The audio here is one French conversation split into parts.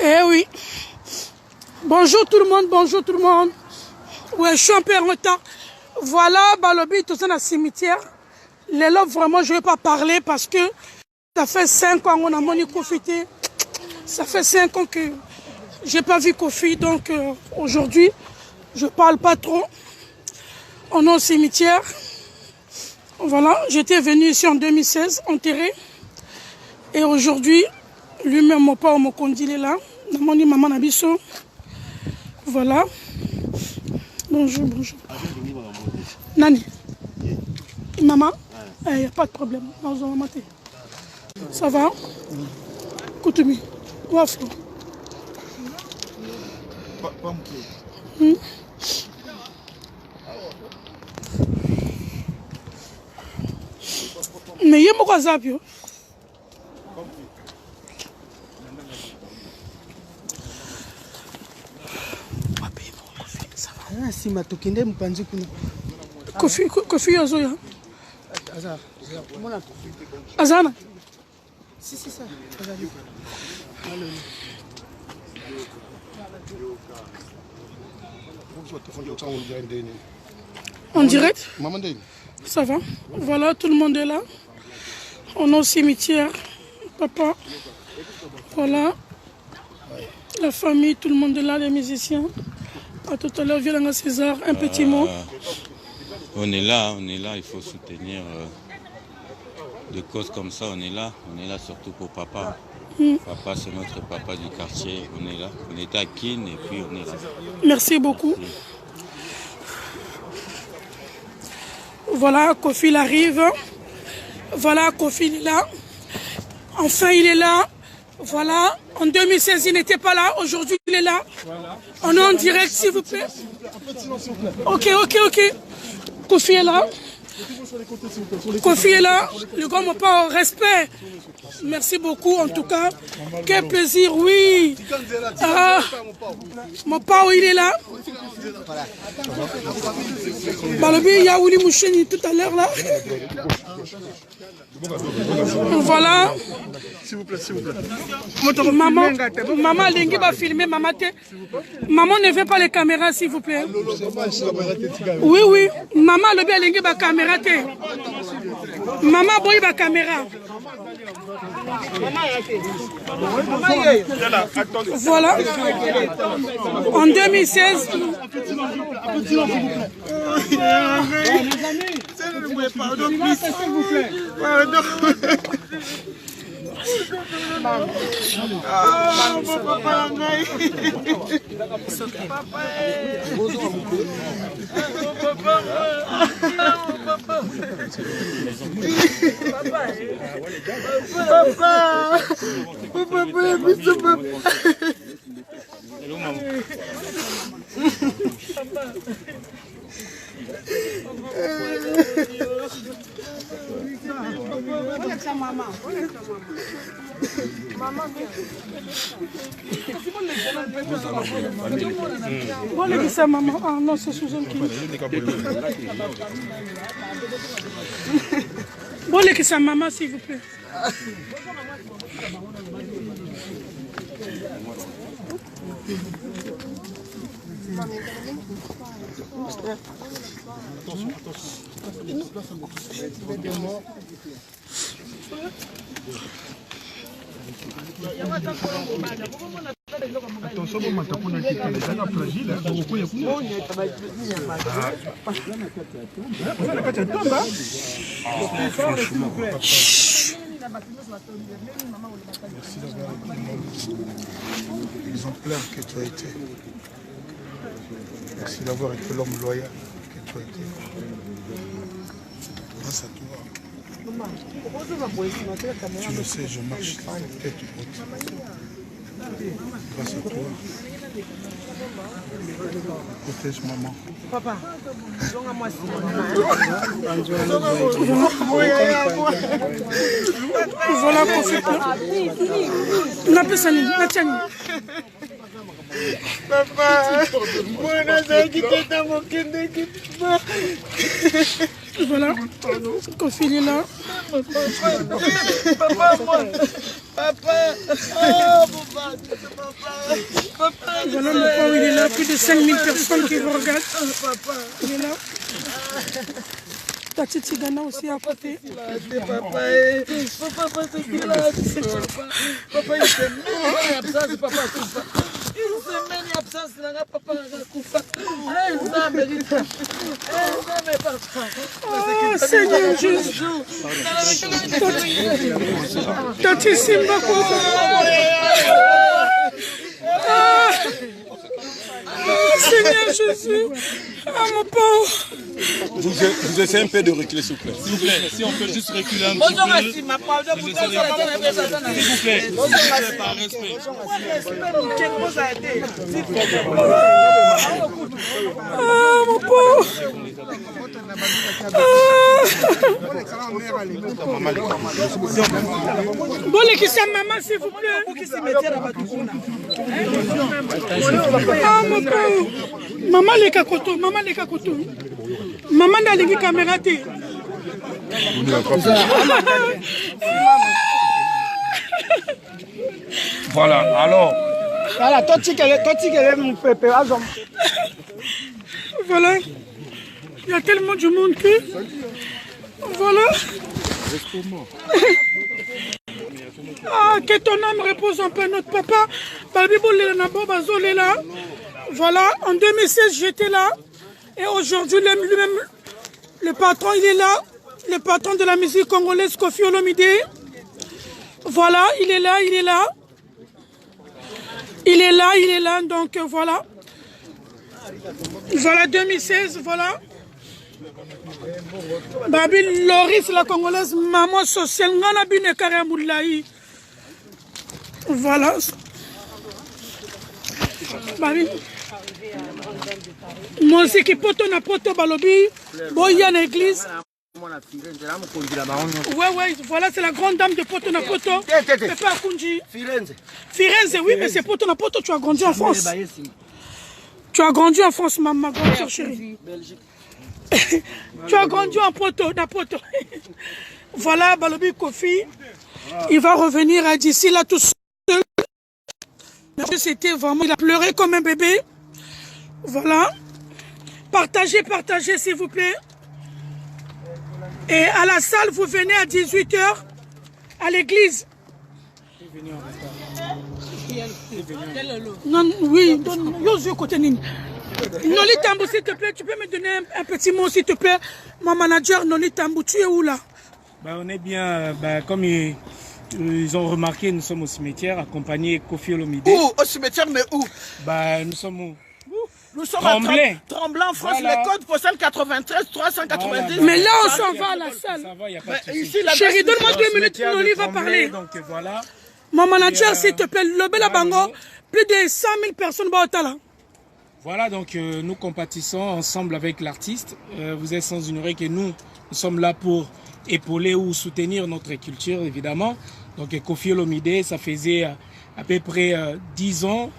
Eh oui. Bonjour tout le monde, bonjour tout le monde. Ouais, je suis un peu en retard. Voilà, Balobi, tout ça dans le cimetière. Les lobes, vraiment, je ne vais pas parler parce que ça fait 5 ans qu'on a moni profité. Ça fait 5 ans que je n'ai pas vu Kofi, donc aujourd'hui, je ne parle pas trop. On est au cimetière. Voilà, j'étais venu ici en 2016, enterré. Et aujourd'hui, lui-même, mon père, mon condile est là. Mon maman Nabiso. Voilà. Bonjour, bonjour. Nani. Maman, il n'y a pas de problème. Ça va? Koutumi. Waflo. Mais il y a beaucoup de zapio. Si matokende mpanzi kuna Kofi Azoya. Azana. Si ça. En direct? Ça va. Voilà, tout le monde est là. On est au cimetière. Papa. Voilà. La famille, tout le monde est là, les musiciens. À tout à l'heure, Violanga César, un petit mot. On est là, il faut soutenir des causes comme ça, on est là surtout pour papa. Papa, c'est notre papa du quartier, on est là. On était à Kin et puis on est là. Merci beaucoup. Merci. Voilà, Kofi il arrive. Voilà, Kofi il est là. Enfin, il est là. Voilà, en 2016, il n'était pas là. Aujourd'hui, il est là. Voilà. On est en direct, s'il vous plaît. Ok. Kofi est là. Kofi est là. Le grand mon père, respect. Merci beaucoup, en tout cas. Quel plaisir, oui. Ah, mon père, il est là. Balobi, il y a Willy Moucheni tout à l'heure, là. Voilà. S'il vous plaît. Maman, Lengi va filmer, maman. Maman ne veut pas les caméras, s'il vous plaît. Oui. Maman, le bien Lengi va caméra. Maman, boy, va caméra. Voilà. En 2016. Maman. Ah non, c'est Suzanne qui. Bon, les sa maman, s'il vous plaît. Attention, comment tu as dit que les gens fragiles, merci d'avoir été l'exemplaire que tu as été. Merci d'avoir été l'homme loyal que tu as été. Grâce à toi. Tu le sais, je marche la tête haute. Grâce à toi. Protège maman. Papa. Voilà, Kofi. Papa, moi, je dans mon kende. Voilà. Kofi il est là. Papa, moi. Papa. Oh, papa. Papa. Voilà mon papa, il est là. Plus de 5000 personnes qui vous regardent. Papa. Il est là. Ta petite Tigana aussi à côté. Papa, c'est qui là? Papa, il se met en absence, papa. Il se met en absence, là, papa, ça mérite. Oh Seigneur Jésus. Tati Simba quoi? Seigneur Jésus, ah mon pauvre. Vous essayez un peu de reculer, s'il vous plaît. S'il vous plaît, si on peut juste reculer un petit peu. S'il vous plaît, par respect. Ah mon pauvre. Bon, les qui sont maman, s'il vous plaît. Ah mon pauvre. Maman les kakoto, maman les kakoto. Maman n'a les caméras. Voilà, alors. Voilà, toi tu es mon pépé. Voilà. Il y a tellement de monde que. Voilà. Ah, que ton âme repose en paix, notre papa. Voilà, en 2016, j'étais là. Et aujourd'hui, lui-même, le patron, il est là. Le patron de la musique congolaise, Koffi Olomide. Voilà, il est là, il est là. Il est là, il est là. Donc, voilà. Voilà, 2016, voilà. Babi Loris, la congolaise, maman sociale, ngana bine karamoulaï. Voilà. Babi. Moi aussi qui poto na poto balobi, boya na église. Ouais, voilà, c'est la grande dame de poto na poto. C'est pas Kunji. Firenze, oui, mais c'est poto na poto, tu as grandi en France. Tu as grandi en France, ma grande soeur chérie. Tu as grandi en poto, na poto. Voilà, Balobi Koffi, il va revenir d'ici là tout seul. C'était vraiment, il a pleuré comme un bébé. Voilà. Partagez, partagez s'il vous plaît. Et à la salle, vous venez à 18 h à l'église. Non, oui, donne côté Nini. Noli Tambou, s'il te plaît, tu peux me donner un petit mot, s'il te plaît. Mon manager, Noli Tambou, tu es où là? On est bien, comme ils ont remarqué, nous sommes au cimetière, accompagnés Koffi Olomide. Où? Au cimetière, mais où? Nous sommes où? Nous sommes Tremblay. à Tremblay en France, Voilà. le code postal 93 390. Voilà. Mais là, on s'en va à la salle. Ça va, il n'y a pas de souci. Ici, la Chérie, donne-moi 2 minutes, Cimetière de Noli va Tremblay, parler. Donc voilà. Mon manager, Et, s'il te plaît, Lobela Bango, plus de 100 000 personnes là. Voilà, donc nous compatissons ensemble avec l'artiste. Vous êtes sans ignorer que nous sommes là pour épauler ou soutenir notre culture, évidemment. Donc Koffi Olomide, ça faisait à peu près 10 ans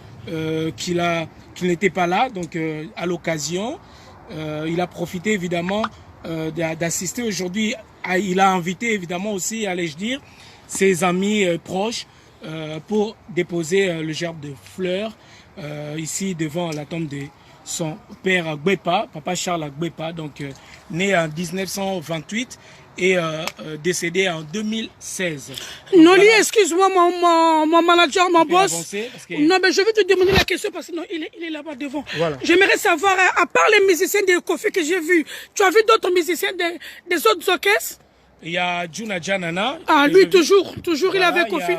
qu'il n'était pas là. Donc à l'occasion, il a profité évidemment d'assister aujourd'hui. Il a invité évidemment aussi, allais-je dire, ses amis proches pour déposer le gerbe de fleurs ici devant la tombe de son père Agbepa, papa Charles Agbepa, donc né en 1928 et décédé en 2016. Noli, excuse-moi, mon manager, mon boss. Que... Non, mais je vais te demander la question parce que non, il est là-bas devant. Voilà. J'aimerais savoir, à part les musiciens de Koffi que j'ai vus, tu as vu d'autres musiciens des autres orchestres? Il y a Juna Janana. Ah, lui, toujours voilà, il avait Koffi.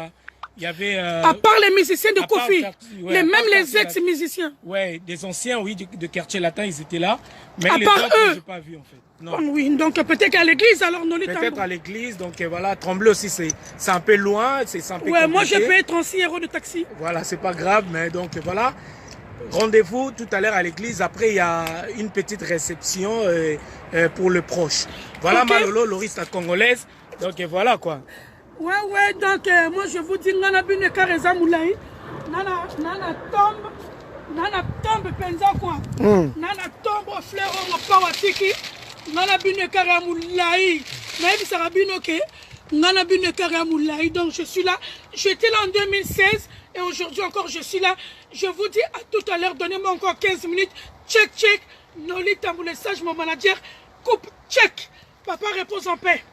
Il y avait... à part les musiciens de Koffi, même les ex-musiciens. Ouais, des anciens, oui, de quartier latin, ils étaient là. Mais à les part autres, eux, je n'ai pas vu en fait. Non. Oui, donc peut-être à l'église alors, Noli Tambou. Peut-être à l'église, donc voilà, Tremblay aussi, c'est un peu loin, c'est un peu compliqué. Moi je peux être en 6 € de taxi. Voilà, c'est pas grave, mais donc voilà. Rendez-vous tout à l'heure à l'église. Après, il y a une petite réception pour le proche. Voilà, okay. Malolo, l'oriste congolaise. Donc voilà quoi. Ouais, donc moi je vous dis, Nana Bine Kareza Moulaï, Nana tombe Nana tombe penza quoi. Nana tombe fleur au pawatiki. Nana bine karamoulaï. Naïf sarabino ke. Nana bine karamoulaï. Donc je suis là. J'étais là en 2016 et aujourd'hui encore je suis là. Je vous dis à tout à l'heure, donnez-moi encore 15 minutes. Check. Noli Tamboulessage, mon manager. Coupe, check. Papa repose en paix.